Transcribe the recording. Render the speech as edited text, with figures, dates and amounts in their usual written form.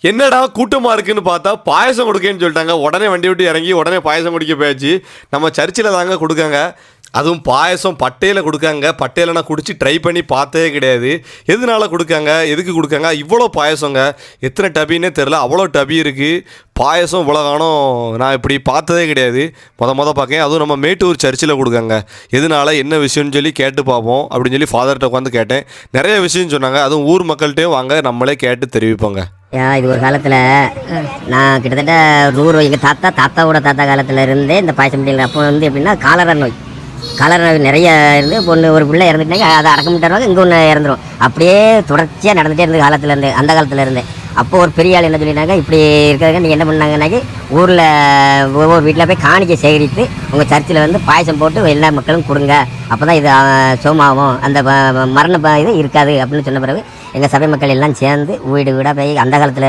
என்னடா கூட்டமாக இருக்குன்னு பார்த்தா பாயசம் கொடுக்கேன்னு சொல்லிட்டாங்க. உடனே வண்டி விட்டு இறங்கி உடனே பாயசம் குடிக்க போயாச்சு. நம்ம சர்ச்சில் தாங்க கொடுக்காங்க. அதுவும் பாயசம் பட்டையில் கொடுக்காங்க. பட்டையில் நான் குடிச்சு ட்ரை பண்ணி பார்த்ததே கிடையாது. எதனால கொடுக்காங்க, எதுக்கு கொடுக்காங்க? இவ்வளோ பாயசங்க, எத்தனை டபின்னே தெரில, அவ்வளோ டபி இருக்குது. பாயசம் இவ்வளோ காணும் நான் இப்படி பார்த்ததே கிடையாது. மொதல் பார்க்கேன். அதுவும் நம்ம மேட்டூர் சர்ச்சில் கொடுக்காங்க. எதனால, என்ன விஷயம்னு சொல்லி கேட்டு பார்ப்போம் அப்படின்னு சொல்லி ஃபாதர்கிட்ட உட்காந்து கேட்டேன். நிறைய விஷயம் சொன்னாங்க. அதுவும் ஊர் மக்கள்கிட்டையும் வாங்க நம்மளே கேட்டு தெரிவிப்போங்க. இது ஒரு காலத்தில் நான் கிட்டத்தட்ட 100 எங்கள் தாத்தாவோட தாத்தா காலத்தில் இருந்தே இந்த பாயசம் முடியல. அப்போ எப்படின்னா காலரா நோய் நிறைய இருந்து ஒரு பிள்ளை இறந்துட்டாங்க. அதை அடக்கம் பண்ணிட்டாருவாங்க, இங்கே ஒன்று இறந்துடும். அப்படியே தொடர்ச்சியாக நடந்துகிட்டே இருந்தது காலத்துலேருந்து, அந்த காலத்துலேருந்து. அப்போ ஒரு பெரிய ஆள் என்ன சொல்லிட்டாங்க, இப்படி இருக்கிறதுக்கு நீங்கள் என்ன பண்ணாங்கன்னாக்கி ஊரில் ஒவ்வொரு வீட்டில் போய் காணிக்கை சேகரித்து உங்கள் சர்ச்சில் பாயசம் போட்டு எல்லா மக்களும் கொடுங்க. அப்போ தான் இது சோமாகும், அந்த மரண இது இருக்காது அப்படின்னு சொன்ன பிறகு எங்கள் சபை மக்கள் எல்லாம் சேர்ந்து வீடு வீடாக போய் அந்த காலத்தில்